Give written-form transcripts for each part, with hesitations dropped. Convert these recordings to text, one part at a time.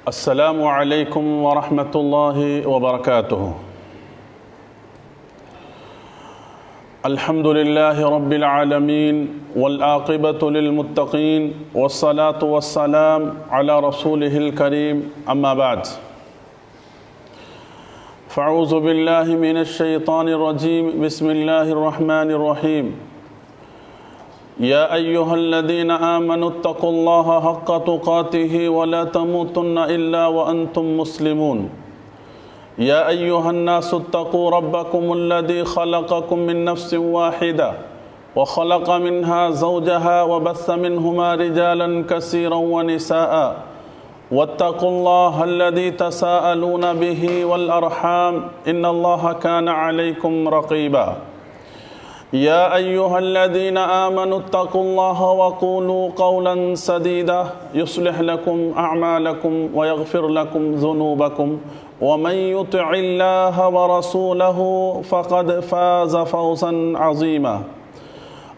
السلام علیکم ورحمۃ اللہ وبرکاتہ۔ الحمد للہ رب العالمین والعاقبۃ للمتقین والصلاة والسلام علی رسولہ الکریم، اما بعد فاعوذ باللہ من الشیطان الرجیم، بسم اللہ الرحمن الرحیم۔ یا ایہا الذین آمنوا اتقوا اللہ حق تقاتہ ولا تموتن الا وانتم مسلمون۔ یا ایہا الناس اتقوا ربکم الذی خلقکم من نفس واحدہ وخلق منها زوجها وبث منہما رجالا کثیرا ونساء واتقوا اللہ الذی تساءلون به والارحام ان اللہ کان علیکم رقیبا۔ یا ایہا الذین آمنوا اتقوا اللہ وقولوا قولا سدیدا یصلح لکم اعمالکم ویغفر لکم ذنوبکم ومن یطع اللہ ورسولہ فقد فاز فوزا عظیما۔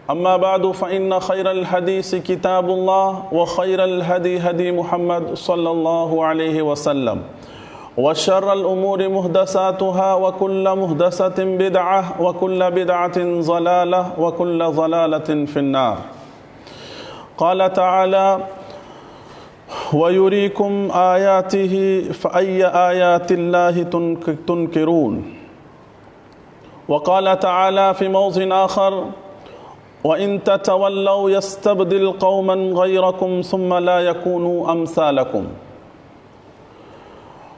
اما بعد فإن خیر الحدیث کتاب اللہ وخیر الہدی ہدی محمد صلی اللہ علیہ وسلم وشر الأمور محدثاتها وكل محدثة بدعة وكل بدعة ضلالة وكل ضلالة في النار۔ قال تعالى: ويريكم آياته فأي آيات الله تنكرون۔ وقال تعالى في موضع آخر: وإن تتولوا يستبدل قوما غيركم ثم لا يكونوا أمثالكم۔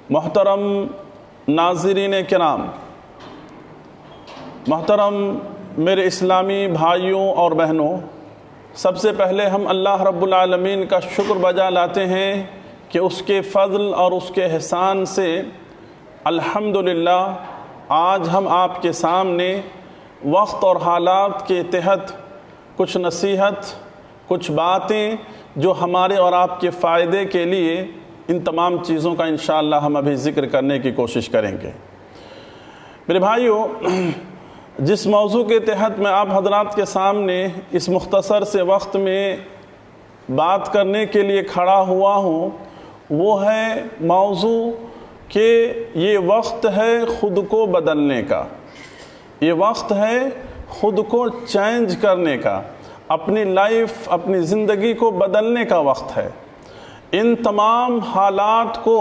محترم ناظرین کرام، محترم میرے اسلامی بھائیوں اور بہنوں، سب سے پہلے ہم اللہ رب العالمین کا شکر بجا لاتے ہیں کہ اس کے فضل اور اس کے احسان سے الحمدللہ آج ہم آپ کے سامنے وقت اور حالات کے تحت کچھ نصیحت، کچھ باتیں جو ہمارے اور آپ کے فائدے کے لیے، ان تمام چیزوں کا انشاءاللہ ہم ابھی ذکر کرنے کی کوشش کریں گے۔ میرے بھائیوں، جس موضوع کے تحت میں آپ حضرات کے سامنے اس مختصر سے وقت میں بات کرنے کے لیے کھڑا ہوا ہوں، وہ ہے موضوع کہ یہ وقت ہے خود کو بدلنے کا، یہ وقت ہے خود کو چینج کرنے کا، اپنی لائف، اپنی زندگی کو بدلنے کا وقت ہے۔ ان تمام حالات کو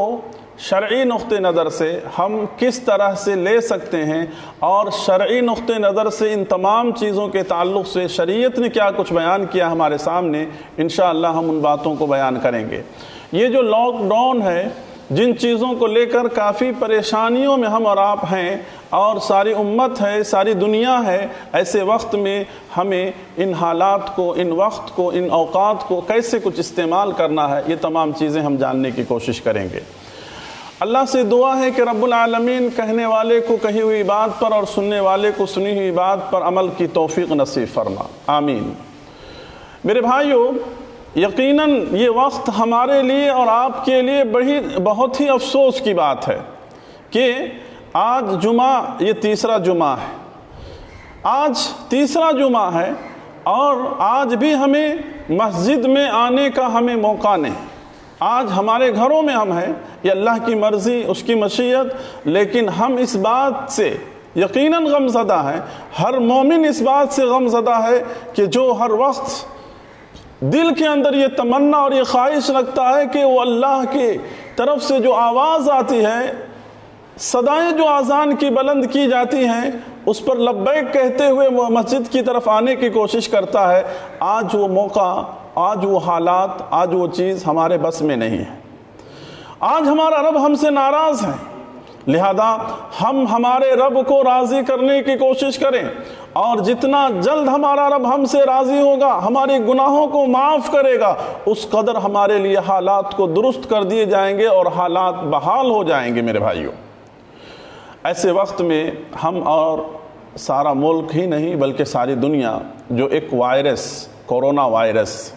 شرعی نقطہ نظر سے ہم کس طرح سے لے سکتے ہیں، اور شرعی نقطہ نظر سے ان تمام چیزوں کے تعلق سے شریعت نے کیا کچھ بیان کیا ہمارے سامنے، انشاءاللہ ہم ان باتوں کو بیان کریں گے۔ یہ جو لاک ڈاؤن ہے، جن چیزوں کو لے کر کافی پریشانیوں میں ہم اور آپ ہیں، اور ساری امت ہے، ساری دنیا ہے، ایسے وقت میں ہمیں ان حالات کو، ان وقت کو، ان اوقات کو کیسے کچھ استعمال کرنا ہے، یہ تمام چیزیں ہم جاننے کی کوشش کریں گے۔ اللہ سے دعا ہے کہ رب العالمین کہنے والے کو کہی ہوئی بات پر اور سننے والے کو سنی ہوئی بات پر عمل کی توفیق نصیب فرما، آمین۔ میرے بھائیوں، یقیناً یہ وقت ہمارے لیے اور آپ کے لیے بہت ہی افسوس کی بات ہے کہ آج جمعہ، یہ تیسرا جمعہ ہے، آج تیسرا جمعہ ہے، اور آج بھی ہمیں مسجد میں آنے کا ہمیں موقع نہیں۔ آج ہمارے گھروں میں ہم ہیں، یہ اللہ کی مرضی، اس کی مشیت، لیکن ہم اس بات سے یقیناً غم زدہ ہیں۔ ہر مومن اس بات سے غم زدہ ہے کہ جو ہر وقت دل کے اندر یہ تمنا اور یہ خواہش رکھتا ہے کہ وہ اللہ کی طرف سے جو آواز آتی ہے، صدائیں جو اذان کی بلند کی جاتی ہیں، اس پر لبیک کہتے ہوئے وہ مسجد کی طرف آنے کی کوشش کرتا ہے، آج وہ موقع، آج وہ حالات، آج وہ چیز ہمارے بس میں نہیں ہے۔ آج ہمارا رب ہم سے ناراض ہے، لہذا ہم ہمارے رب کو راضی کرنے کی کوشش کریں، اور جتنا جلد ہمارا رب ہم سے راضی ہوگا، ہمارے گناہوں کو معاف کرے گا، اس قدر ہمارے لیے حالات کو درست کر دیے جائیں گے اور حالات بحال ہو جائیں گے۔ میرے بھائیوں، ایسے وقت میں ہم اور سارا ملک ہی نہیں بلکہ ساری دنیا، جو ایک وائرس، کورونا وائرس،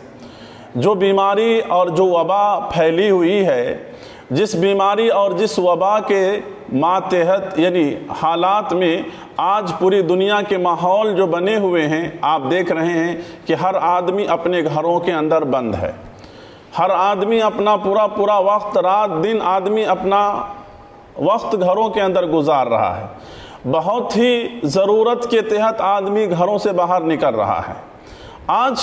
جو بیماری اور جو وبا پھیلی ہوئی ہے، جس بیماری اور جس وبا کے ماتحت یعنی حالات میں آج پوری دنیا کے ماحول جو بنے ہوئے ہیں، آپ دیکھ رہے ہیں کہ ہر آدمی اپنے گھروں کے اندر بند ہے، ہر آدمی اپنا پورا وقت، رات دن آدمی اپنا وقت گھروں کے اندر گزار رہا ہے، بہت ہی ضرورت کے تحت آدمی گھروں سے باہر نکل رہا ہے۔ آج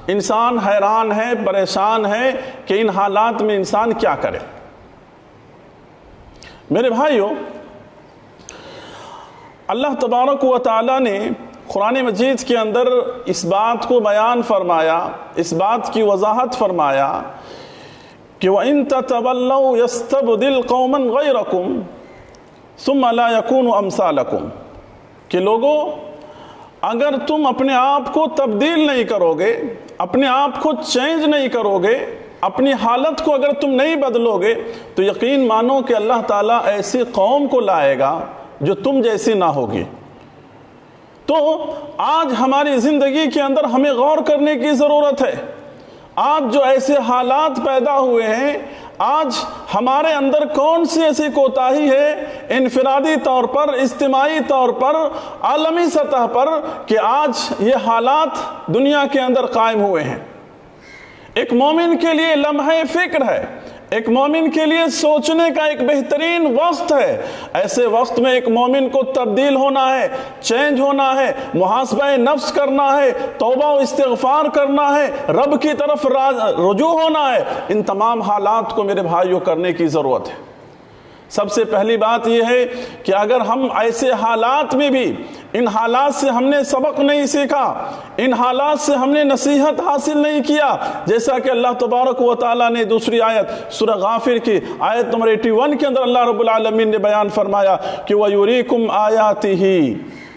انسان حیران ہے، پریشان ہے کہ ان حالات میں انسان کیا کرے۔ میرے بھائیوں، اللہ تبارک و تعالیٰ نے قرآن مجید کے اندر اس بات کو بیان فرمایا، اس بات کی وضاحت فرمایا کہ وَإِن تَتَوَلَّوْا يَسْتَبْدِلْ قَوْمًا غَيْرَكُمْ ثُمَّ لَا يَكُونُوا أَمْثَالَكُمْ، کہ لوگوں اگر تم اپنے آپ کو تبدیل نہیں کرو گے، اپنے آپ کو چینج نہیں کرو گے، اپنی حالت کو اگر تم نہیں بدلو گے، تو یقین مانو کہ اللہ تعالیٰ ایسی قوم کو لائے گا جو تم جیسی نہ ہوگی۔ تو آج ہماری زندگی کے اندر ہمیں غور کرنے کی ضرورت ہے۔ آج جو ایسے حالات پیدا ہوئے ہیں، آج ہمارے اندر کون سی ایسی کوتاہی ہے انفرادی طور پر، اجتماعی طور پر، عالمی سطح پر، کہ آج یہ حالات دنیا کے اندر قائم ہوئے ہیں۔ ایک مومن کے لیے لمحہ فکر ہے، ایک مومن کے لیے سوچنے کا ایک بہترین وقت ہے۔ ایسے وقت میں ایک مومن کو تبدیل ہونا ہے، چینج ہونا ہے، محاسبہ نفس کرنا ہے، توبہ و استغفار کرنا ہے، رب کی طرف رجوع ہونا ہے۔ ان تمام حالات کو میرے بھائیوں کرنے کی ضرورت ہے۔ سب سے پہلی بات یہ ہے کہ اگر ہم ایسے حالات میں بھی ان حالات سے ہم نے سبق نہیں سیکھا، ان حالات سے ہم نے نصیحت حاصل نہیں کیا، جیسا کہ اللہ تبارک و تعالیٰ نے دوسری آیت سورہ غافر کی آیت نمبر 81 کے اندر اللہ رب العالمین نے بیان فرمایا کہ وَيُرِيكُمْ آيَاتِهِ،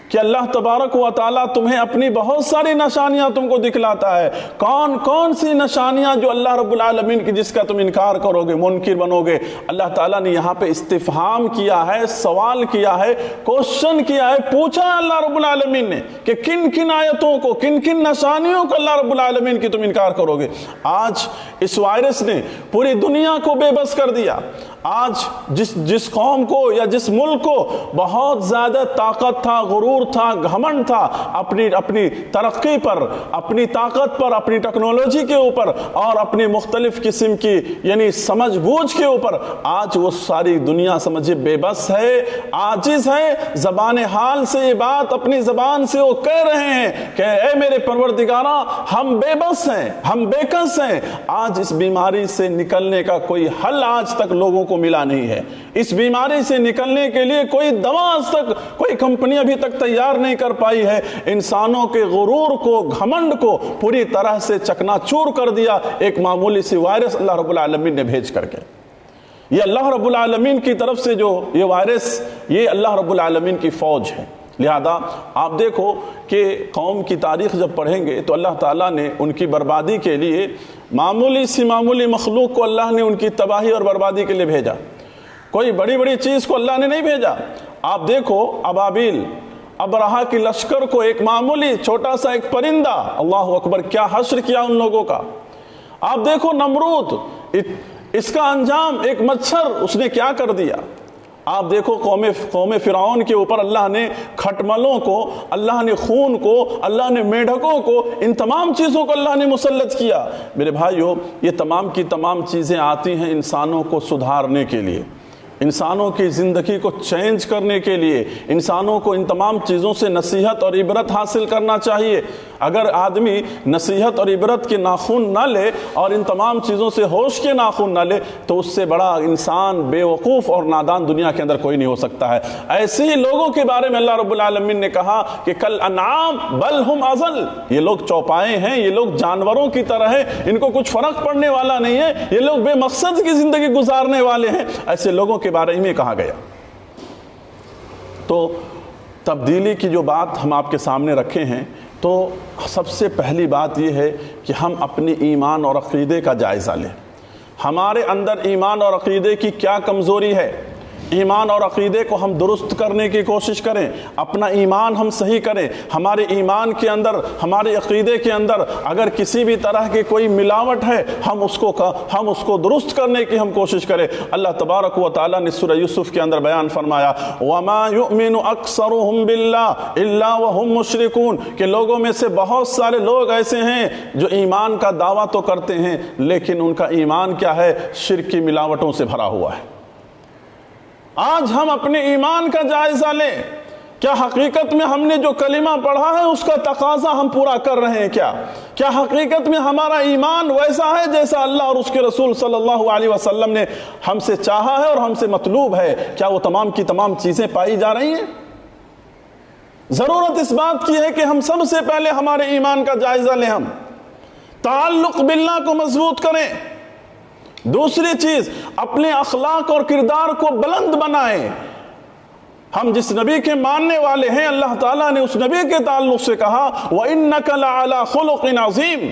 کہ اللہ تبارک و تعالیٰ تمہیں اپنی بہت ساری نشانیاں تم کو دکھلاتا ہے۔ کون کون سی نشانیاں جو اللہ رب العالمین کی جس کا تم انکار کرو گے، منکر بنو گے۔ اللہ تعالیٰ نے یہاں پہ استفہام کیا ہے، سوال کیا ہے، کوشچن کیا ہے، پوچھا اللہ رب العالمین نے کہ کن کن آیتوں کو، کن کن نشانیوں کو اللہ رب العالمین کی تم انکار کرو گے۔ آج اس وائرس نے پوری دنیا کو بے بس کر دیا۔ آج جس قوم کو یا جس ملک کو بہت زیادہ طاقت تھا، غرور تھا، گھمنڈ تھا اپنی ترقی پر، اپنی طاقت پر، اپنی ٹیکنالوجی کے اوپر اور اپنی مختلف قسم کی یعنی سمجھ بوجھ کے اوپر، آج وہ ساری دنیا سمجھے بے بس ہے، عاجز ہے۔ زبان حال سے یہ بات اپنی زبان سے وہ کہہ رہے ہیں کہ اے میرے پروردگارا، ہم بے بس ہیں، ہم بے کس ہیں۔ آج اس بیماری سے نکلنے کا کوئی حل آج تک لوگوں کو ملا نہیں ہے۔ اس بیماری سے نکلنے کے لیے کوئی دوا آج تک کوئی کمپنی ابھی تک تیار نہیں کر پائی ہے۔ انسانوں کے غرور کو، گھمنڈ کو پوری طرح سے چکنا چور کر دیا ایک معمولی سی وائرس اللہ رب العالمین نے بھیج کر کے۔ یہ اللہ رب العالمین کی طرف سے جو یہ وائرس، یہ اللہ رب العالمین کی فوج ہے۔ لہذا آپ دیکھو کہ قوم کی تاریخ جب پڑھیں گے تو اللہ تعالیٰ نے ان کی بربادی کے لیے معمولی مخلوق کو اللہ نے ان کی تباہی اور بربادی کے لیے بھیجا۔ کوئی بڑی چیز کو اللہ نے نہیں بھیجا۔ آپ دیکھو ابابیل، ابرہا کی لشکر کو ایک معمولی چھوٹا سا ایک پرندہ، اللہ اکبر، کیا حشر کیا ان لوگوں کا۔ آپ دیکھو نمرود، اس کا انجام ایک مچھر، اس نے کیا کر دیا۔ آپ دیکھو قوم فرعون کے اوپر اللہ نے کھٹملوں کو، اللہ نے خون کو، اللہ نے میڈھکوں کو، ان تمام چیزوں کو اللہ نے مسلط کیا۔ میرے بھائیو، یہ تمام کی تمام چیزیں آتی ہیں انسانوں کو سدھارنے کے لیے، انسانوں کی زندگی کو چینج کرنے کے لیے۔ انسانوں کو ان تمام چیزوں سے نصیحت اور عبرت حاصل کرنا چاہیے۔ اگر آدمی نصیحت اور عبرت کے ناخن نہ لے اور ان تمام چیزوں سے ہوش کے ناخن نہ لے تو اس سے بڑا انسان، بے وقوف اور نادان دنیا کے اندر کوئی نہیں ہو سکتا ہے۔ ایسے ہی لوگوں کے بارے میں اللہ رب العالمین نے کہا کہ کل انعام بل ہم اضل، یہ لوگ چوپائے ہیں، یہ لوگ جانوروں کی طرح ہیں، ان کو کچھ فرق پڑنے والا نہیں ہے، یہ لوگ بے مقصد کی زندگی گزارنے والے ہیں۔ ایسے لوگوں کے بارے میں کہا گیا۔ تو تبدیلی کی جو بات ہم آپ کے سامنے رکھے ہیں، تو سب سے پہلی بات یہ ہے کہ ہم اپنی ایمان اور عقیدے کا جائزہ لیں۔ ہمارے اندر ایمان اور عقیدے کی کیا کمزوری ہے، ایمان اور عقیدے کو ہم درست کرنے کی کوشش کریں، اپنا ایمان ہم صحیح کریں، ہمارے ایمان کے اندر، ہمارے عقیدے کے اندر اگر کسی بھی طرح کی کوئی ملاوٹ ہے ہم اس کو درست کرنے کی ہم کوشش کریں۔ اللہ تبارک و تعالیٰ نے سورہ یوسف کے اندر بیان فرمایا وَمَا يُؤْمِنُ أَكْثَرُهُمْ بِاللَّهِ إِلَّا وَهُمْ مُشْرِكُونَ، کہ لوگوں میں سے بہت سارے لوگ ایسے ہیں جو ایمان کا دعویٰ تو کرتے ہیں لیکن ان کا ایمان کیا ہے؟ شرک کی ملاوٹوں سے بھرا ہوا ہے۔ آج ہم اپنے ایمان کا جائزہ لیں، کیا حقیقت میں ہم نے جو کلمہ پڑھا ہے اس کا تقاضا ہم پورا کر رہے ہیں؟ کیا حقیقت میں ہمارا ایمان ویسا ہے جیسا اللہ اور اس کے رسول صلی اللہ علیہ وسلم نے ہم سے چاہا ہے اور ہم سے مطلوب ہے؟ کیا وہ تمام کی تمام چیزیں پائی جا رہی ہیں؟ ضرورت اس بات کی ہے کہ ہم سب سے پہلے ہمارے ایمان کا جائزہ لیں، ہم تعلق باللہ کو مضبوط کریں۔ دوسری چیز، اپنے اخلاق اور کردار کو بلند بنائیں۔ ہم جس نبی کے ماننے والے ہیں اللہ تعالیٰ نے اس نبی کے تعلق سے کہا وَإِنَّكَ لَعَلَىٰ خُلُقٍ عَظِيمٍ،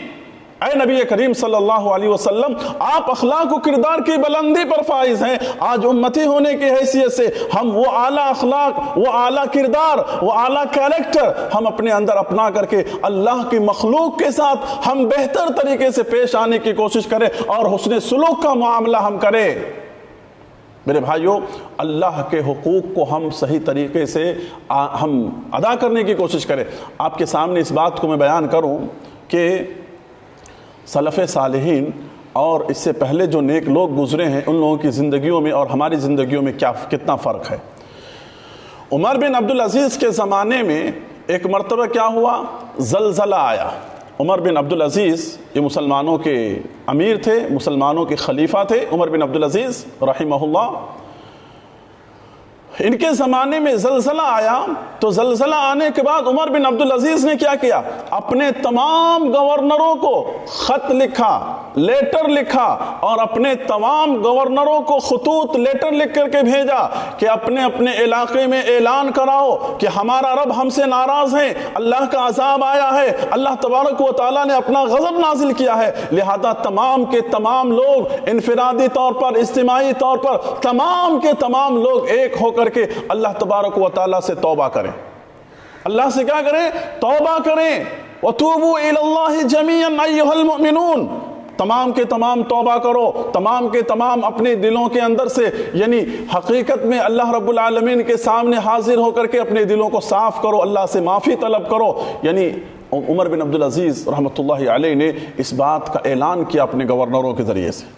اے نبی کریم صلی اللہ علیہ وسلم آپ اخلاق و کردار کی بلندی پر فائز ہیں۔ آج امتی ہونے کی حیثیت سے ہم وہ اعلیٰ اخلاق، وہ اعلیٰ کردار، وہ اعلیٰ کیریکٹر ہم اپنے اندر اپنا کر کے اللہ کی مخلوق کے ساتھ ہم بہتر طریقے سے پیش آنے کی کوشش کریں اور حسن سلوک کا معاملہ ہم کریں۔ میرے بھائیوں، اللہ کے حقوق کو ہم صحیح طریقے سے ہم ادا کرنے کی کوشش کریں۔ آپ کے سامنے اس بات کو میں بیان کروں کہ سلف صالحین اور اس سے پہلے جو نیک لوگ گزرے ہیں ان لوگوں کی زندگیوں میں اور ہماری زندگیوں میں کتنا فرق ہے۔ عمر بن عبدالعزیز کے زمانے میں ایک مرتبہ کیا ہوا؟ زلزلہ آیا۔ عمر بن عبدالعزیز یہ مسلمانوں کے امیر تھے، مسلمانوں کے خلیفہ تھے عمر بن عبدالعزیز رحمہ اللہ۔ ان کے زمانے میں زلزلہ آیا تو زلزلہ آنے کے بعد عمر بن عبدالعزیز نے کیا کیا؟ اپنے تمام گورنروں کو خط لکھا، لیٹر لکھا اور اپنے تمام گورنروں کو خطوط لیٹر لکھ کر کے بھیجا کہ اپنے اپنے علاقے میں اعلان کراؤ کہ ہمارا رب ہم سے ناراض ہے، اللہ کا عذاب آیا ہے، اللہ تبارک و تعالیٰ نے اپنا غضب نازل کیا ہے، لہذا تمام کے تمام لوگ انفرادی طور پر، اجتماعی طور پر تمام کے تمام لوگ ایک ہو کر کہ اللہ تبارک و تعالیٰ سے توبہ کریں۔ اللہ سے کیا کریں؟ توبہ کریں۔ وَتُوبُوا إِلَى اللَّهِ جَمِيعًا أَيُّهَا الْمُؤْمِنُونَ، تمام کے تمام توبہ کرو، تمام کے تمام اپنے دلوں کے اندر سے، یعنی حقیقت میں اللہ رب العالمین کے سامنے حاضر ہو کر کے اپنے دلوں کو صاف کرو، اللہ سے معافی طلب کرو۔ یعنی عمر بن عبدالعزیز رحمۃ اللہ علیہ نے اس بات کا اعلان کیا اپنے گورنروں کے ذریعے سے۔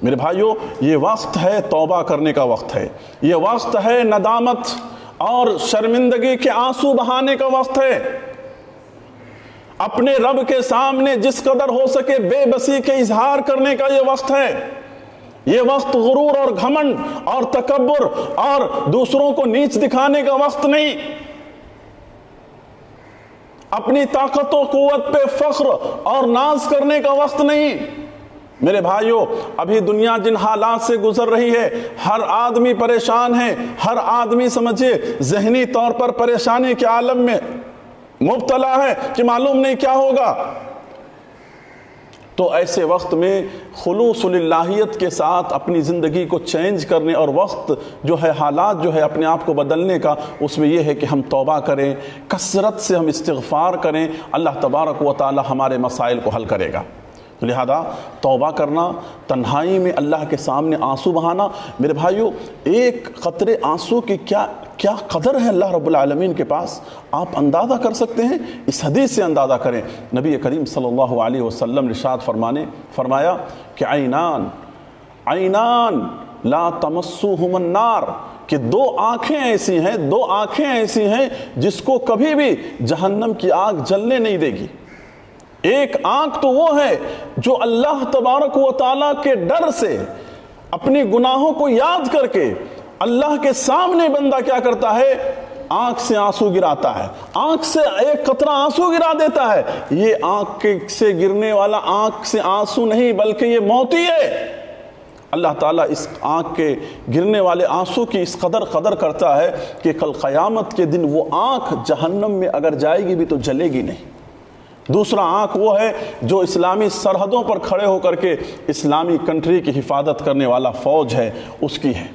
میرے بھائیوں، یہ وقت ہے توبہ کرنے کا وقت ہے، یہ وقت ہے ندامت اور شرمندگی کے آنسو بہانے کا وقت ہے، اپنے رب کے سامنے جس قدر ہو سکے بے بسی کے اظہار کرنے کا یہ وقت ہے۔ یہ وقت غرور اور گھمنڈ اور تکبر اور دوسروں کو نیچ دکھانے کا وقت نہیں، اپنی طاقت و قوت پہ فخر اور ناز کرنے کا وقت نہیں۔ میرے بھائیوں، ابھی دنیا جن حالات سے گزر رہی ہے، ہر آدمی پریشان ہے، ہر آدمی سمجھے ذہنی طور پر پریشانی کے عالم میں مبتلا ہے کہ معلوم نہیں کیا ہوگا۔ تو ایسے وقت میں خلوص للہیت کے ساتھ اپنی زندگی کو چینج کرنے اور وقت جو ہے، حالات جو ہے اپنے آپ کو بدلنے کا، اس میں یہ ہے کہ ہم توبہ کریں، کثرت سے ہم استغفار کریں، اللہ تبارک و تعالی ہمارے مسائل کو حل کرے گا۔ لہذا توبہ کرنا، تنہائی میں اللہ کے سامنے آنسو بہانا۔ میرے بھائیوں، ایک قطرے آنسو کی کیا قدر ہے اللہ رب العالمین کے پاس، آپ اندازہ کر سکتے ہیں؟ اس حدیث سے اندازہ کریں۔ نبی کریم صلی اللہ علیہ وسلم نے ارشاد فرمایا کہ عینان لا تمسوہم النار، کہ دو آنکھیں ایسی ہیں جس کو کبھی بھی جہنم کی آگ جلنے نہیں دے گی۔ ایک آنکھ تو وہ ہے جو اللہ تبارک و تعالیٰ کے ڈر سے اپنی گناہوں کو یاد کر کے اللہ کے سامنے بندہ کیا کرتا ہے؟ آنکھ سے آنسو گراتا ہے، آنکھ سے ایک قطرہ آنسو گرا دیتا ہے۔ یہ آنکھ سے گرنے والا آنکھ سے آنسو نہیں بلکہ یہ موتی ہے۔ اللہ تعالیٰ اس آنکھ کے گرنے والے آنسو کی اس قدر کرتا ہے کہ کل قیامت کے دن وہ آنکھ جہنم میں اگر جائے گی بھی تو جلے گی نہیں۔ دوسرا آنکھ وہ ہے جو اسلامی سرحدوں پر کھڑے ہو کر کے اسلامی کنٹری کی حفاظت کرنے والا فوج ہے، اس کی ہے۔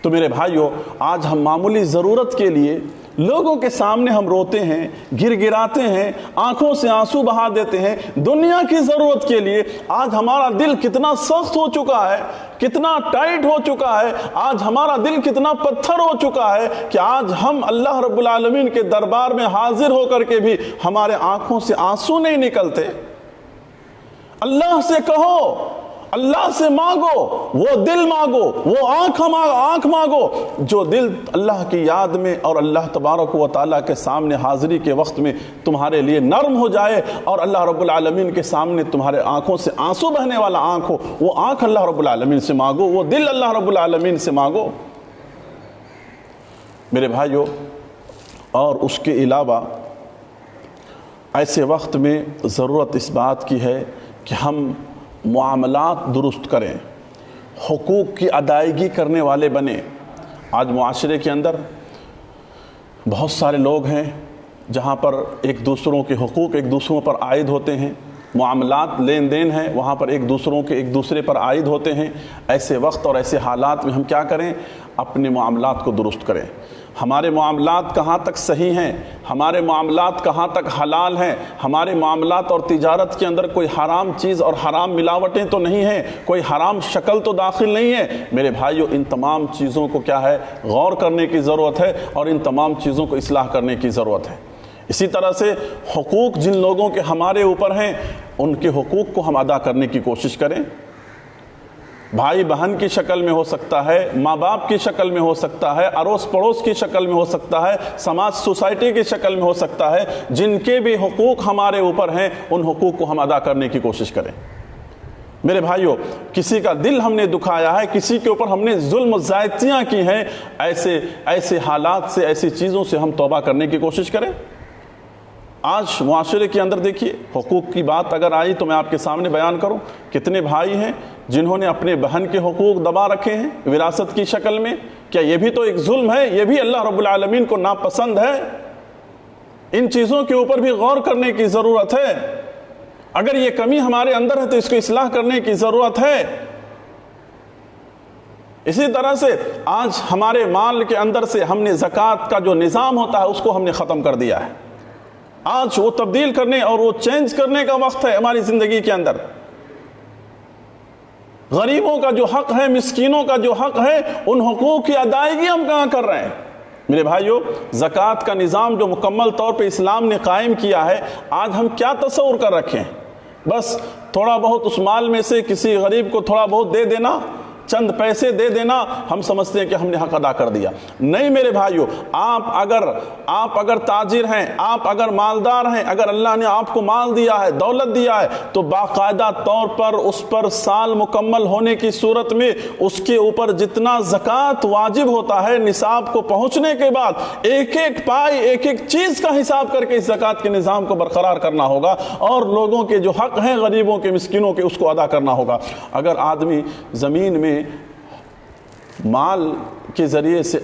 تو میرے بھائیوں، آج ہم معمولی ضرورت کے لیے لوگوں کے سامنے ہم روتے ہیں، گر گراتے ہیں، آنکھوں سے آنسو بہا دیتے ہیں۔ دنیا کی ضرورت کے لیے آج ہمارا دل کتنا سخت ہو چکا ہے، کتنا ٹائٹ ہو چکا ہے، آج ہمارا دل کتنا پتھر ہو چکا ہے کہ آج ہم اللہ رب العالمین کے دربار میں حاضر ہو کر کے بھی ہمارے آنکھوں سے آنسو نہیں نکلتے۔ اللہ سے کہو، اللہ سے مانگو، وہ دل مانگو، وہ آنکھ مانگو جو دل اللہ کی یاد میں اور اللہ تبارک و تعالیٰ کے سامنے حاضری کے وقت میں تمہارے لیے نرم ہو جائے، اور اللہ رب العالمین کے سامنے تمہارے آنکھوں سے آنسو بہنے والا آنکھ ہو۔ وہ آنکھ اللہ رب العالمین سے مانگو، وہ دل اللہ رب العالمین سے مانگو میرے بھائیوں۔ اور اس کے علاوہ ایسے وقت میں ضرورت اس بات کی ہے کہ ہم معاملات درست کریں، حقوق کی ادائیگی کرنے والے بنیں۔ آج معاشرے کے اندر بہت سارے لوگ ہیں جہاں پر ایک دوسروں کے حقوق ایک دوسروں پر عائد ہوتے ہیں، معاملات لین دین ہیں وہاں پر ایک دوسرے پر عائد ہوتے ہیں۔ ایسے وقت اور ایسے حالات میں ہم کیا کریں؟ اپنے معاملات کو درست کریں۔ ہمارے معاملات کہاں تک صحیح ہیں، ہمارے معاملات کہاں تک حلال ہیں، ہمارے معاملات اور تجارت کے اندر کوئی حرام چیز اور حرام ملاوٹیں تو نہیں ہیں، کوئی حرام شکل تو داخل نہیں ہے۔ میرے بھائیوں، ان تمام چیزوں کو کیا ہے؟ غور کرنے کی ضرورت ہے، اور ان تمام چیزوں کو اصلاح کرنے کی ضرورت ہے۔ اسی طرح سے حقوق جن لوگوں کے ہمارے اوپر ہیں، ان کے حقوق کو ہم ادا کرنے کی کوشش کریں۔ بھائی بہن کی شکل میں ہو سکتا ہے، ماں باپ کی شکل میں ہو سکتا ہے، اڑوس پڑوس کی شکل میں ہو سکتا ہے، سماج سوسائٹی کی شکل میں ہو سکتا ہے۔ جن کے بھی حقوق ہمارے اوپر ہیں، ان حقوق کو ہم ادا کرنے کی کوشش کریں۔ میرے بھائیوں، کسی کا دل ہم نے دکھایا ہے، کسی کے اوپر ہم نے ظلم و زیادتیاں کی ہیں، ایسے حالات سے، ایسی چیزوں سے ہم توبہ کرنے کی کوشش کریں۔ آج معاشرے کے اندر دیکھیے، حقوق کی بات اگر آئی تو میں آپ کے سامنے بیان کروں، کتنے بھائی ہیں جنہوں نے اپنے بہن کے حقوق دبا رکھے ہیں وراثت کی شکل میں۔ کیا یہ بھی تو ایک ظلم ہے؟ یہ بھی اللہ رب العالمین کو ناپسند ہے۔ ان چیزوں کے اوپر بھی غور کرنے کی ضرورت ہے۔ اگر یہ کمی ہمارے اندر ہے تو اس کو اصلاح کرنے کی ضرورت ہے۔ اسی طرح سے آج ہمارے مال کے اندر سے ہم نے زکوٰۃ کا جو نظام ہوتا ہے اس کو ہم نے ختم کر دیا ہے۔ آج وہ تبدیل کرنے اور وہ چینج کرنے کا وقت ہے ہماری زندگی کے اندر۔ غریبوں کا جو حق ہے، مسکینوں کا جو حق ہے، ان حقوق کی ادائیگی ہم کہاں کر رہے ہیں؟ میرے بھائیوں، زکوٰۃ کا نظام جو مکمل طور پہ اسلام نے قائم کیا ہے، آج ہم کیا تصور کر رکھے ہیں؟ بس تھوڑا بہت اس مال میں سے کسی غریب کو تھوڑا بہت دے دینا، چند پیسے دے دینا، ہم سمجھتے ہیں کہ ہم نے حق ادا کر دیا۔ نہیں میرے بھائیوں، آپ اگر تاجر ہیں، آپ اگر مالدار ہیں، اگر اللہ نے آپ کو مال دیا ہے، دولت دیا ہے، تو باقاعدہ طور پر اس پر سال مکمل ہونے کی صورت میں اس کے اوپر جتنا زکوٰۃ واجب ہوتا ہے نصاب کو پہنچنے کے بعد، ایک ایک پائی، ایک ایک چیز کا حساب کر کے اس زکوٰۃ کے نظام کو برقرار کرنا ہوگا، اور لوگوں کے جو حق ہیں، غریبوں کے، مسکینوں کے، اس کو ادا کرنا ہوگا۔ اگر آدمی زمین میں مال کے ذریعے سے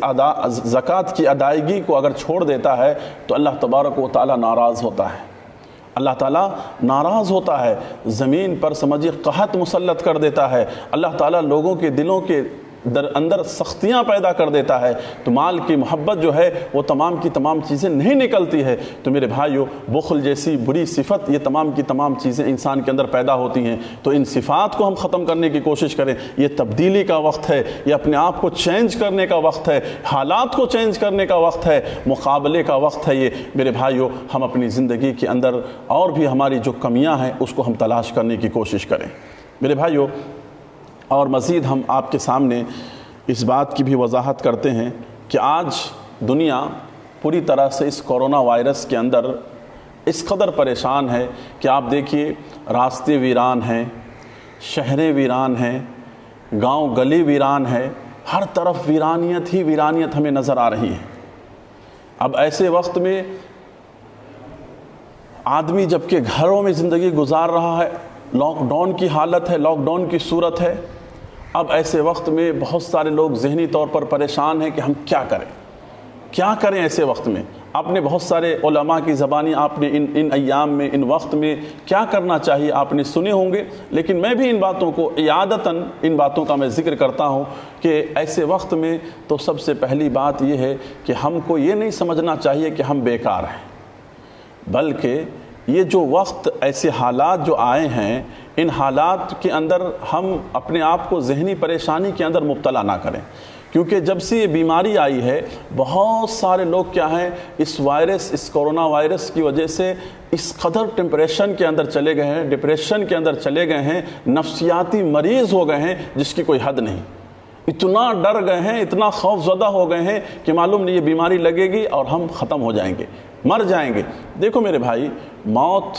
زکوٰۃ کی ادائیگی کو اگر چھوڑ دیتا ہے تو اللہ تبارک و تعالیٰ ناراض ہوتا ہے۔ اللہ تعالیٰ ناراض ہوتا ہے، زمین پر سمجھے قحط مسلط کر دیتا ہے۔ اللہ تعالیٰ لوگوں کے دلوں کے اندر سختیاں پیدا کر دیتا ہے، تو مال کی محبت جو ہے وہ تمام کی تمام چیزیں نہیں نکلتی ہے۔ تو میرے بھائیوں، بخل جیسی بری صفت، یہ تمام کی تمام چیزیں انسان کے اندر پیدا ہوتی ہیں۔ تو ان صفات کو ہم ختم کرنے کی کوشش کریں۔ یہ تبدیلی کا وقت ہے، یہ اپنے آپ کو چینج کرنے کا وقت ہے، حالات کو چینج کرنے کا وقت ہے، مقابلے کا وقت ہے یہ۔ میرے بھائیوں، ہم اپنی زندگی کے اندر اور بھی ہماری جو کمیاں ہیں اس کو ہم تلاش کرنے کی کوشش کریں۔ میرے بھائیوں، اور مزید ہم آپ کے سامنے اس بات کی بھی وضاحت کرتے ہیں کہ آج دنیا پوری طرح سے اس کورونا وائرس کے اندر اس قدر پریشان ہے کہ آپ دیکھیے، راستے ویران ہیں، شہریں ویران ہیں، گاؤں گلی ویران ہے، ہر طرف ویرانیت ہی ویرانیت ہمیں نظر آ رہی ہے۔ اب ایسے وقت میں آدمی جبکہ گھروں میں زندگی گزار رہا ہے، لاک ڈاؤن کی حالت ہے، لاک ڈاؤن کی صورت ہے، اب ایسے وقت میں بہت سارے لوگ ذہنی طور پر پریشان ہیں کہ ہم کیا کریں ایسے وقت میں۔ آپ نے بہت سارے علماء کی زبانی آپ نے ان ایام میں ان وقت میں کیا کرنا چاہیے آپ نے سنے ہوں گے، لیکن میں بھی ان باتوں کو اعادتاً ان باتوں کا میں ذکر کرتا ہوں کہ ایسے وقت میں تو سب سے پہلی بات یہ ہے کہ ہم کو یہ نہیں سمجھنا چاہیے کہ ہم بیکار ہیں، بلکہ یہ جو وقت ایسے حالات جو آئے ہیں ان حالات کے اندر ہم اپنے آپ کو ذہنی پریشانی کے اندر مبتلا نہ کریں، کیونکہ جب سے یہ بیماری آئی ہے بہت سارے لوگ کیا ہیں اس کورونا وائرس کی وجہ سے اس قدر ٹمپریشن کے اندر چلے گئے ہیں، ڈپریشن کے اندر چلے گئے ہیں، نفسیاتی مریض ہو گئے ہیں جس کی کوئی حد نہیں، اتنا ڈر گئے ہیں، اتنا خوف زدہ ہو گئے ہیں کہ معلوم نہیں یہ بیماری لگے گی اور ہم ختم ہو جائیں گے، مر جائیں گے۔ دیکھو میرے بھائی، موت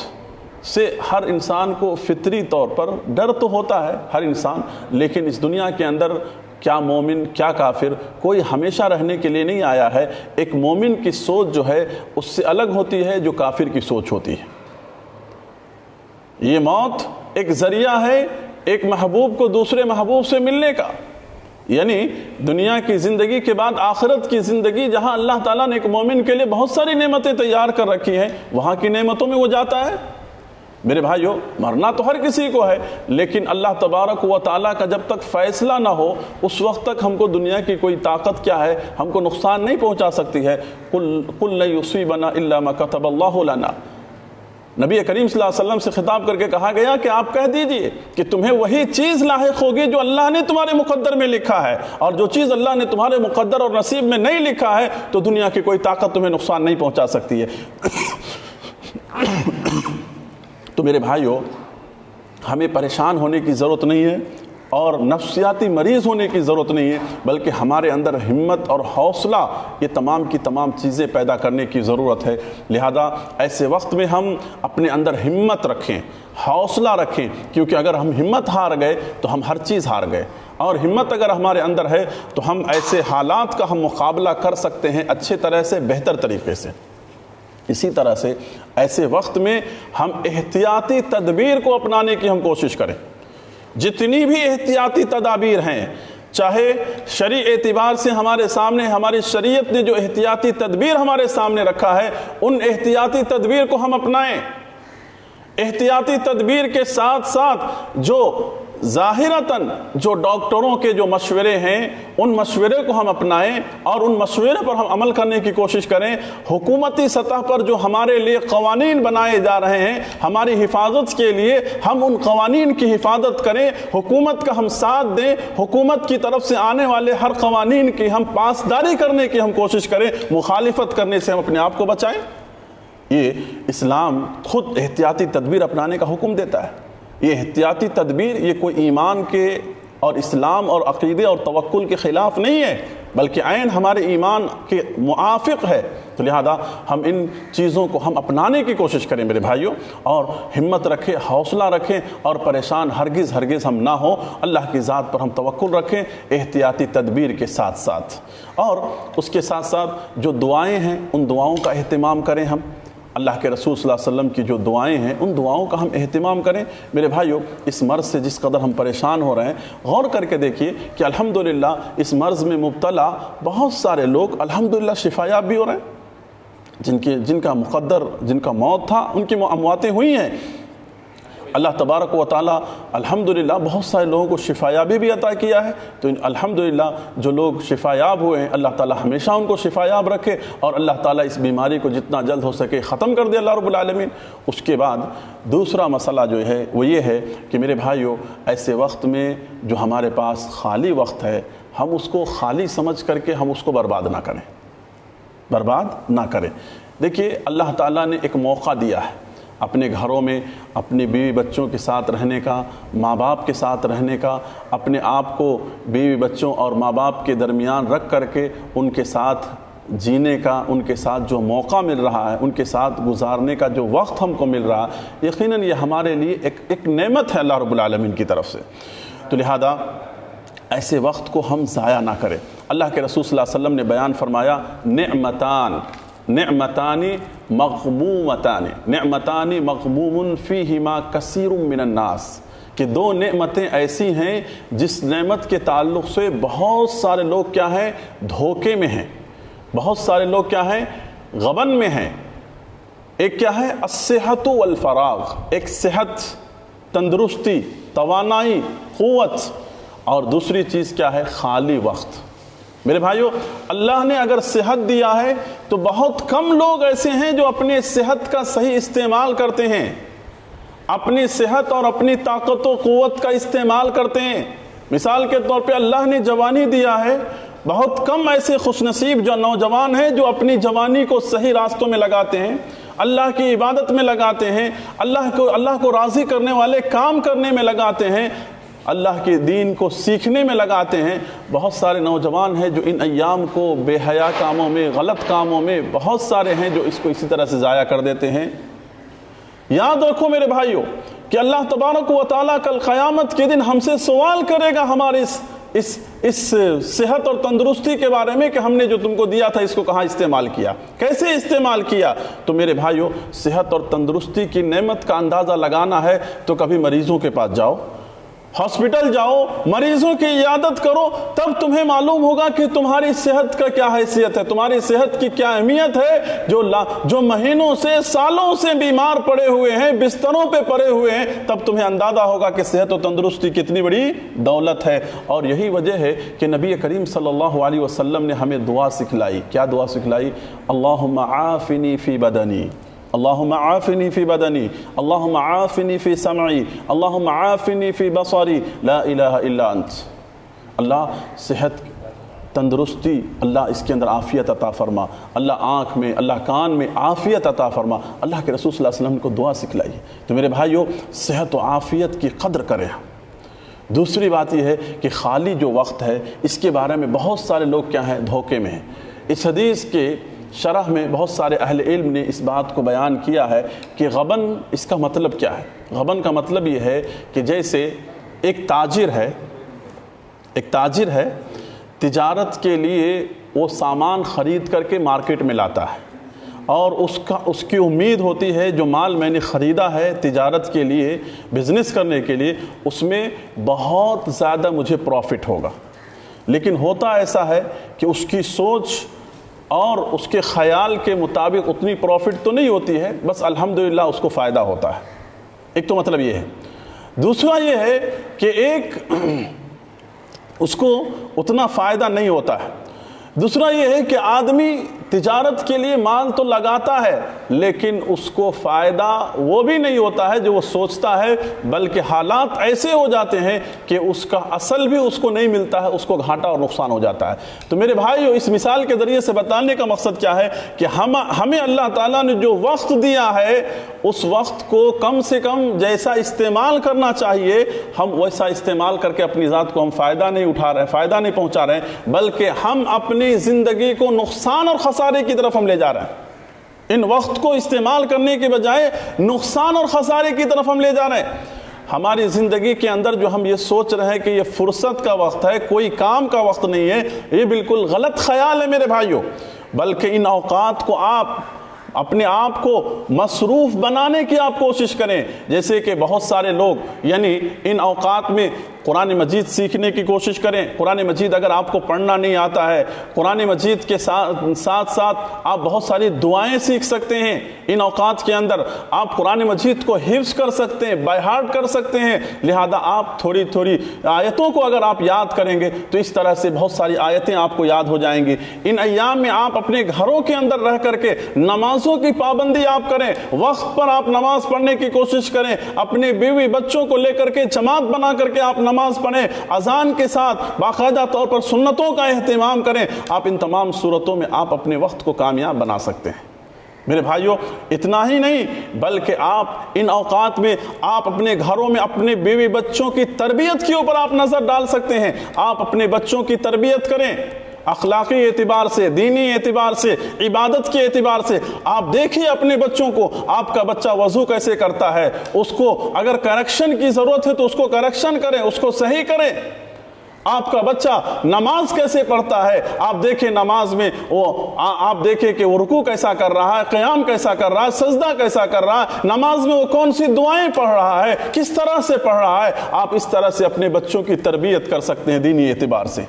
سے ہر انسان کو فطری طور پر ڈر تو ہوتا ہے ہر انسان، لیکن اس دنیا کے اندر کیا مومن کیا کافر کوئی ہمیشہ رہنے کے لیے نہیں آیا ہے۔ ایک مومن کی سوچ جو ہے اس سے الگ ہوتی ہے جو کافر کی سوچ ہوتی ہے۔ یہ موت ایک ذریعہ ہے ایک محبوب کو دوسرے محبوب سے ملنے کا، یعنی دنیا کی زندگی کے بعد آخرت کی زندگی، جہاں اللہ تعالیٰ نے ایک مومن کے لیے بہت ساری نعمتیں تیار کر رکھی ہیں، وہاں کی نعمتوں میں وہ جاتا ہے۔ میرے بھائیو، مرنا تو ہر کسی کو ہے، لیکن اللہ تبارک و تعالیٰ کا جب تک فیصلہ نہ ہو اس وقت تک ہم کو دنیا کی کوئی طاقت کیا ہے ہم کو نقصان نہیں پہنچا سکتی ہے۔ قُلْ لَن يُصِيبَنَا إِلَّا مَا كَتَبَ اللَّهُ لَنَا، نبی کریم صلی اللہ علیہ وسلم سے خطاب کر کے کہا گیا کہ آپ کہہ دیجئے کہ تمہیں وہی چیز لاحق ہوگی جو اللہ نے تمہارے مقدر میں لکھا ہے، اور جو چیز اللہ نے تمہارے مقدر اور نصیب میں نہیں لکھا ہے تو دنیا کی کوئی طاقت تمہیں نقصان نہیں پہنچا سکتی ہے۔ تو میرے بھائیو، ہمیں پریشان ہونے کی ضرورت نہیں ہے اور نفسیاتی مریض ہونے کی ضرورت نہیں ہے، بلکہ ہمارے اندر ہمت اور حوصلہ یہ تمام کی تمام چیزیں پیدا کرنے کی ضرورت ہے۔ لہذا ایسے وقت میں ہم اپنے اندر ہمت رکھیں، حوصلہ رکھیں، کیونکہ اگر ہم ہمت ہار گئے تو ہم ہر چیز ہار گئے، اور ہمت اگر ہمارے اندر ہے تو ہم ایسے حالات کا ہم مقابلہ کر سکتے ہیں اچھے طرح سے، بہتر طریقے سے۔ اسی طرح سے ایسے وقت میں ہم احتیاطی تدبیر کو اپنانے کی ہم کوشش کریں، جتنی بھی احتیاطی تدابیر ہیں، چاہے شرعی اعتبار سے ہمارے سامنے ہماری شریعت نے جو احتیاطی تدبیر ہمارے سامنے رکھا ہے ان احتیاطی تدبیر کو ہم اپنائیں۔ احتیاطی تدبیر کے ساتھ ساتھ جو ظاہراً جو ڈاکٹروں کے جو مشورے ہیں ان مشورے کو ہم اپنائیں اور ان مشورے پر ہم عمل کرنے کی کوشش کریں۔ حکومتی سطح پر جو ہمارے لیے قوانین بنائے جا رہے ہیں ہماری حفاظت کے لیے، ہم ان قوانین کی حفاظت کریں، حکومت کا ہم ساتھ دیں، حکومت کی طرف سے آنے والے ہر قوانین کی ہم پاسداری کرنے کی ہم کوشش کریں، مخالفت کرنے سے ہم اپنے آپ کو بچائیں۔ یہ اسلام خود احتیاطی تدبیر اپنانے کا حکم دیتا ہے۔ یہ احتیاطی تدبیر یہ کوئی ایمان کے اور اسلام اور عقیدے اور توکل کے خلاف نہیں ہے، بلکہ عین ہمارے ایمان کے موافق ہے۔ تو لہذا ہم ان چیزوں کو ہم اپنانے کی کوشش کریں میرے بھائیوں، اور ہمت رکھیں، حوصلہ رکھیں، اور پریشان ہرگز ہم نہ ہوں۔ اللہ کی ذات پر ہم توکل رکھیں احتیاطی تدبیر کے ساتھ ساتھ، اور اس کے ساتھ ساتھ جو دعائیں ہیں ان دعاؤں کا اہتمام کریں۔ ہم اللہ کے رسول صلی اللہ علیہ وسلم کی جو دعائیں ہیں ان دعاؤں کا ہم اہتمام کریں۔ میرے بھائیوں، اس مرض سے جس قدر ہم پریشان ہو رہے ہیں، غور کر کے دیکھیے کہ الحمدللہ اس مرض میں مبتلا بہت سارے لوگ الحمدللہ شفایاب بھی ہو رہے ہیں، جن کا مقدر جن کا موت تھا ان کی امواتیں ہوئی ہیں۔ اللہ تبارک و تعالیٰ الحمدللہ بہت سارے لوگوں کو شفایابی بھی عطا کیا ہے۔ تو الحمدللہ جو لوگ شفایاب ہوئے ہیں اللہ تعالیٰ ہمیشہ ان کو شفایاب رکھے، اور اللہ تعالیٰ اس بیماری کو جتنا جلد ہو سکے ختم کر دے اللہ رب العالمین۔ اس کے بعد دوسرا مسئلہ جو ہے وہ یہ ہے کہ میرے بھائیوں، ایسے وقت میں جو ہمارے پاس خالی وقت ہے ہم اس کو خالی سمجھ کر کے ہم اس کو برباد نہ کریں۔ دیکھیے، اللہ تعالیٰ نے ایک موقع دیا ہے اپنے گھروں میں اپنی بیوی بچوں کے ساتھ رہنے کا، ماں باپ کے ساتھ رہنے کا، اپنے آپ کو بیوی بچوں اور ماں باپ کے درمیان رکھ کر کے ان کے ساتھ جینے کا، ان کے ساتھ جو موقع مل رہا ہے، ان کے ساتھ گزارنے کا جو وقت ہم کو مل رہا ہے، یقیناً یہ ہمارے لیے ایک نعمت ہے اللہ رب العالمین کی طرف سے۔ تو لہذا ایسے وقت کو ہم ضائع نہ کریں۔ اللہ کے رسول صلی اللہ علیہ وسلم نے بیان فرمایا، نعمتان مغبوم فیہما کثیر من الناس، کہ دو نعمتیں ایسی ہیں جس نعمت کے تعلق سے بہت سارے لوگ کیا ہیں، دھوکے میں ہیں، بہت سارے لوگ کیا ہیں، غبن میں ہیں۔ ایک کیا ہے؟ الصحت والفراغ، ایک صحت، تندرستی، توانائی، قوت، اور دوسری چیز کیا ہے؟ خالی وقت۔ میرے بھائیو، اللہ نے اگر صحت دیا ہے تو بہت کم لوگ ایسے ہیں جو اپنے صحت کا صحیح استعمال کرتے ہیں، اپنی صحت اور اپنی طاقت و قوت کا استعمال کرتے ہیں۔ مثال کے طور پہ اللہ نے جوانی دیا ہے، بہت کم ایسے خوش نصیب جو نوجوان ہیں جو اپنی جوانی کو صحیح راستوں میں لگاتے ہیں، اللہ کی عبادت میں لگاتے ہیں، اللہ کو راضی کرنے والے کام کرنے میں لگاتے ہیں، اللہ کے دین کو سیکھنے میں لگاتے ہیں۔ بہت سارے نوجوان ہیں جو ان ایام کو بے حیا کاموں میں، غلط کاموں میں، بہت سارے ہیں جو اس کو اسی طرح سے ضائع کر دیتے ہیں۔ یاد رکھو میرے بھائیوں کہ اللہ تبارک و تعالیٰ کل قیامت کے دن ہم سے سوال کرے گا ہمارے اس صحت اور تندرستی کے بارے میں کہ ہم نے جو تم کو دیا تھا اس کو کہاں استعمال کیا، کیسے استعمال کیا۔ تو میرے بھائیوں، صحت اور تندرستی کی نعمت کا اندازہ لگانا ہے تو کبھی مریضوں کے پاس جاؤ، ہاسپٹل جاؤ، مریضوں کی عیادت کرو، تب تمہیں معلوم ہوگا کہ تمہاری صحت کا کیا حیثیت ہے، تمہاری صحت کی کیا اہمیت ہے۔ جو مہینوں سے، سالوں سے بیمار پڑے ہوئے ہیں، بستروں پہ پڑے ہوئے ہیں، تب تمہیں اندازہ ہوگا کہ صحت و تندرستی کتنی بڑی دولت ہے۔ اور یہی وجہ ہے کہ نبی کریم صلی اللہ علیہ وسلم نے ہمیں دعا سکھلائی۔ کیا دعا سکھلائی؟ اللہم عافنی فی بدنی، اللہم عافنی فی بدنی، اللہم عافنی فی سمعی، اللہم عافنی فی بصری، لا الہ الا انت۔ اللہ صحت، تندرستی، اللہ اس کے اندر عافیت عطا فرما، اللہ آنکھ میں، اللہ کان میں عافیت عطا فرما۔ اللہ کے رسول صلی اللہ علیہ وسلم کو دعا سکھلائی۔ تو میرے بھائیو، صحت و عافیت کی قدر کریں۔ دوسری بات یہ ہے کہ خالی جو وقت ہے اس کے بارے میں بہت سارے لوگ کیا ہیں؟ دھوکے میں ہیں۔ اس حدیث کے شرح میں بہت سارے اہل علم نے اس بات کو بیان کیا ہے کہ غبن، اس کا مطلب کیا ہے؟ غبن کا مطلب یہ ہے کہ جیسے ایک تاجر ہے، تجارت کے لیے وہ سامان خرید کر کے مارکیٹ میں لاتا ہے، اور اس کی امید ہوتی ہے جو مال میں نے خریدا ہے تجارت کے لیے، بزنس کرنے کے لیے، اس میں بہت زیادہ مجھے پروفٹ ہوگا۔ لیکن ہوتا ایسا ہے کہ اس کی سوچ اور اس کے خیال کے مطابق اتنی پروفٹ تو نہیں ہوتی ہے، بس الحمدللہ اس کو فائدہ ہوتا ہے۔ ایک تو مطلب یہ ہے۔ دوسرا یہ ہے کہ اس کو اتنا فائدہ نہیں ہوتا ہے۔ دوسرا یہ ہے کہ آدمی تجارت کے لیے مال تو لگاتا ہے لیکن اس کو فائدہ وہ بھی نہیں ہوتا ہے جو وہ سوچتا ہے، بلکہ حالات ایسے ہو جاتے ہیں کہ اس کا اصل بھی اس کو نہیں ملتا ہے، اس کو گھاٹا اور نقصان ہو جاتا ہے۔ تو میرے بھائیو، اس مثال کے ذریعے سے بتانے کا مقصد کیا ہے کہ ہمیں اللہ تعالیٰ نے جو وقت دیا ہے اس وقت کو کم سے کم جیسا استعمال کرنا چاہیے ہم ویسا استعمال کر کے اپنی ذات کو ہم فائدہ نہیں اٹھا رہے ہیں، فائدہ نہیں پہنچا رہے ہیں، بلکہ ہم اپنی زندگی کو نقصان اور خسارے کی طرف ہم لے جا رہے ہیں۔ ان وقت کو استعمال کرنے کے بجائے نقصان اور خسارے کی طرف ہم لے جا رہے ہیں۔ ہماری زندگی کے اندر جو ہم یہ سوچ رہے ہیں کہ یہ فرصت کا وقت ہے، کوئی کام کا وقت نہیں ہے، یہ بالکل غلط خیال ہے میرے بھائیوں۔ بلکہ ان اوقات کو آپ اپنے آپ کو مصروف بنانے کی آپ کوشش کریں۔ جیسے کہ بہت سارے لوگ یعنی ان اوقات میں قرآن مجید سیکھنے کی کوشش کریں۔ قرآن مجید اگر آپ کو پڑھنا نہیں آتا ہے، قرآن مجید کے ساتھ ساتھ آپ بہت ساری دعائیں سیکھ سکتے ہیں۔ ان اوقات کے اندر آپ قرآن مجید کو حفظ کر سکتے ہیں، بائی ہارٹ کر سکتے ہیں۔ لہذا آپ تھوڑی تھوڑی آیتوں کو اگر آپ یاد کریں گے تو اس طرح سے بہت ساری آیتیں آپ کو یاد ہو جائیں گی۔ ان ایام میں آپ اپنے گھروں کے اندر رہ کر کے نمازوں کی پابندی آپ کریں، وقت پر آپ نماز پڑھنے کی کوشش کریں، اپنے بیوی بچوں کو لے کر کے جماعت بنا کر کے آپ نماز پڑھیں، اذان کے ساتھ باقاعدہ طور پر سنتوں کا اہتمام کریں۔ آپ ان تمام صورتوں میں آپ اپنے وقت کو کامیاب بنا سکتے ہیں۔ میرے بھائیوں، اتنا ہی نہیں بلکہ آپ ان اوقات میں آپ اپنے گھروں میں اپنے بیوی بچوں کی تربیت کے اوپر آپ نظر ڈال سکتے ہیں۔ آپ اپنے بچوں کی تربیت کریں، اخلاقی اعتبار سے، دینی اعتبار سے، عبادت کے اعتبار سے۔ آپ دیکھیے اپنے بچوں کو، آپ کا بچہ وضو کیسے کرتا ہے، اس کو اگر کریکشن کی ضرورت ہے تو اس کو کریکشن کریں، اس کو صحیح کریں۔ آپ کا بچہ نماز کیسے پڑھتا ہے، آپ دیکھیں نماز میں آپ دیکھیں کہ وہ رکوع کیسا کر رہا ہے، قیام کیسا کر رہا ہے، سجدہ کیسا کر رہا ہے، نماز میں وہ کون سی دعائیں پڑھ رہا ہے، کس طرح سے پڑھ رہا ہے۔ آپ اس طرح سے اپنے بچوں کی تربیت کر سکتے ہیں دینی اعتبار سے۔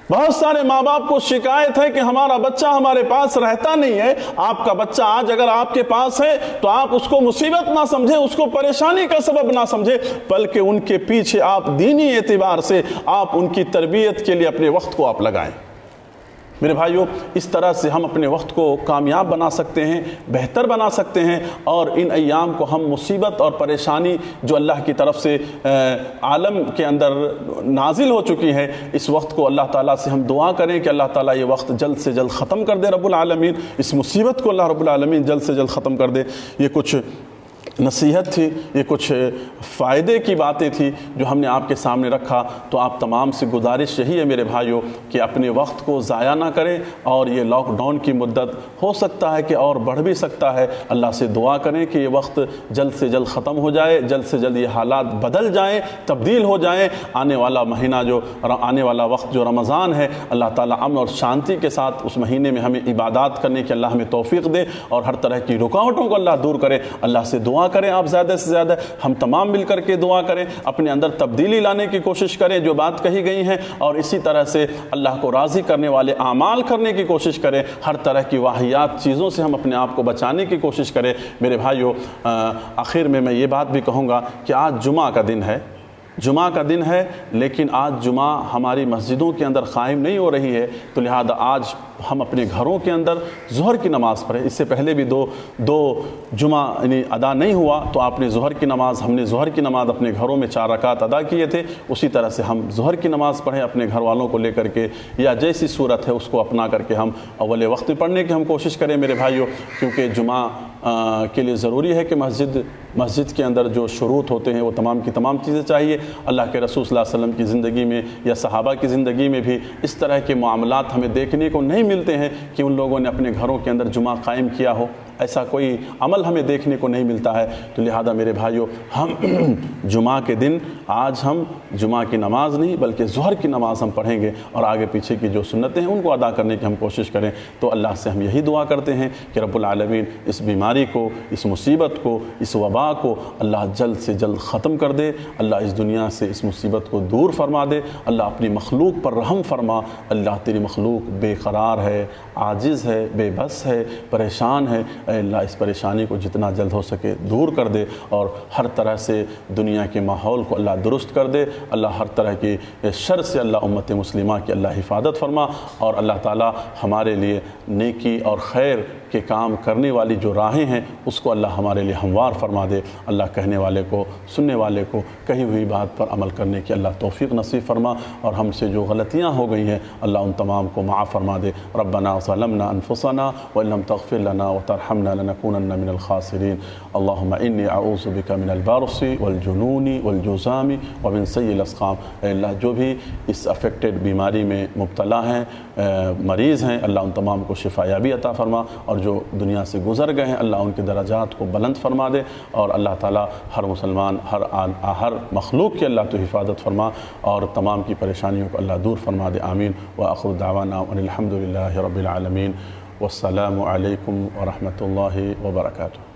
بہت سارے ماں باپ کو شکایت ہے کہ ہمارا بچہ ہمارے پاس رہتا نہیں ہے۔ آپ کا بچہ آج اگر آپ کے پاس ہے تو آپ اس کو مصیبت نہ سمجھیں، اس کو پریشانی کا سبب نہ سمجھیں، بلکہ ان کے پیچھے آپ دینی اعتبار سے آپ ان کی تربیت کے لیے اپنے وقت کو آپ لگائیں۔ میرے بھائیوں، اس طرح سے ہم اپنے وقت کو کامیاب بنا سکتے ہیں، بہتر بنا سکتے ہیں، اور ان ایام کو ہم مصیبت اور پریشانی جو اللہ کی طرف سے عالم کے اندر نازل ہو چکی ہے، اس وقت کو اللہ تعالیٰ سے ہم دعا کریں کہ اللہ تعالیٰ یہ وقت جلد سے جلد ختم کر دے رب العالمین، اس مصیبت کو اللہ رب العالمین جلد سے جلد ختم کر دے۔ یہ کچھ نصیحت تھی، یہ کچھ فائدے کی باتیں تھی جو ہم نے آپ کے سامنے رکھا۔ تو آپ تمام سے گزارش یہی ہے میرے بھائیوں کہ اپنے وقت کو ضائع نہ کریں، اور یہ لاک ڈاؤن کی مدت ہو سکتا ہے کہ اور بڑھ بھی سکتا ہے، اللہ سے دعا کریں کہ یہ وقت جلد سے جلد ختم ہو جائے، جلد سے جلد یہ حالات بدل جائیں، تبدیل ہو جائیں۔ آنے والا مہینہ آنے والا وقت جو رمضان ہے، اللہ تعالیٰ امن اور شانتی کے ساتھ اس مہینے میں ہمیں عبادات کرنے کی اللہ ہمیں توفیق دے، اور ہر طرح کی رکاوٹوں کو اللہ دور کرے۔ اللہ سے دعا کریں، آپ زیادہ سے زیادہ ہم تمام مل کر کے دعا کریں، اپنے اندر تبدیلی لانے کی کوشش کریں جو بات کہی گئی ہیں، اور اسی طرح سے اللہ کو راضی کرنے والے اعمال کرنے کی کوشش کریں۔ ہر طرح کی واہیات چیزوں سے ہم اپنے آپ کو بچانے کی کوشش کریں۔ میرے بھائیوں، آخر میں یہ بات بھی کہوں گا کہ آج جمعہ کا دن ہے، جمعہ کا دن ہے، لیکن آج جمعہ ہماری مسجدوں کے اندر قائم نہیں ہو رہی ہے، تو لہذا آج ہم اپنے گھروں کے اندر ظہر کی نماز پڑھیں۔ اس سے پہلے بھی دو جمعہ یعنی ادا نہیں ہوا، تو آپ نے ظہر کی نماز، ہم نے ظہر کی نماز اپنے گھروں میں 4 رکعت ادا کیے تھے، اسی طرح سے ہم ظہر کی نماز پڑھیں اپنے گھر والوں کو لے کر کے، یا جیسی صورت ہے اس کو اپنا کر کے ہم اول وقت میں پڑھنے کی ہم کوشش کریں میرے بھائیوں، کیونکہ جمعہ کے لیے ضروری ہے کہ مسجد کے اندر جو شروط ہوتے ہیں وہ تمام کی تمام چیزیں چاہیے۔ اللہ کے رسول صلی اللہ علیہ وسلم کی زندگی میں یا صحابہ کی زندگی میں بھی اس طرح کے معاملات ہمیں دیکھنے کو نہیں ملتے ہیں کہ ان لوگوں نے اپنے گھروں کے اندر جمعہ قائم کیا ہو، ایسا کوئی عمل ہمیں دیکھنے کو نہیں ملتا ہے۔ تو لہذا میرے بھائیوں، ہم جمعہ کے دن آج ہم جمعہ کی نماز نہیں بلکہ ظہر کی نماز ہم پڑھیں گے، اور آگے پیچھے کی جو سنتیں ہیں ان کو ادا کرنے کی ہم کوشش کریں۔ تو اللہ سے ہم یہی دعا کرتے ہیں کہ رب العالمین اس بیماری کو، اس مصیبت کو، اس وبا کو اللہ جلد سے جلد ختم کر دے، اللہ اس دنیا سے اس مصیبت کو دور فرما دے، اللہ اپنی مخلوق پر رحم فرما۔ اللہ تیری مخلوق بے قرار ہے، عاجز ہے، بے بس ہے، پریشان ہے، اے اللہ اس پریشانی کو جتنا جلد ہو سکے دور کر دے، اور ہر طرح سے دنیا کے ماحول کو اللہ درست کر دے۔ اللہ ہر طرح کی شر سے اللہ امت مسلمہ کی اللہ حفاظت فرما، اور اللہ تعالی ہمارے لیے نیکی اور خیر کے کام کرنے والی جو راہیں ہیں اس کو اللہ ہمارے لیے ہموار فرما دے۔ اللہ کہنے والے کو، سننے والے کو کہی ہوئی بات پر عمل کرنے کی اللہ توفیق نصیب فرما، اور ہم سے جو غلطیاں ہو گئی ہیں اللہ ان تمام کو معاف فرما دے۔ ربنا ظلمنا انفسنا وان لم تغفر لنا وترحمنا لنكونن من الخاسرین۔ اللهم انی اعوذ بک من البرص والجنون والجذام ومن سیء الاسقام۔ اے اللہ جو بھی اس افیکٹڈ بیماری میں مبتلا ہیں، مریض ہیں، اللہ ان تمام کو شفا یابی عطا فرما، اور جو دنیا سے گزر گئے ہیں اللہ ان کے درجات کو بلند فرما دے، اور اللہ تعالی ہر مسلمان، ہر مخلوق کی اللہ تو حفاظت فرما، اور تمام کی پریشانیوں کو اللہ دور فرما دے۔ آمین۔ وآخر دعوانا ان الحمد للہ رب العالمین، والسلام علیکم ورحمۃ اللہ وبرکاتہ۔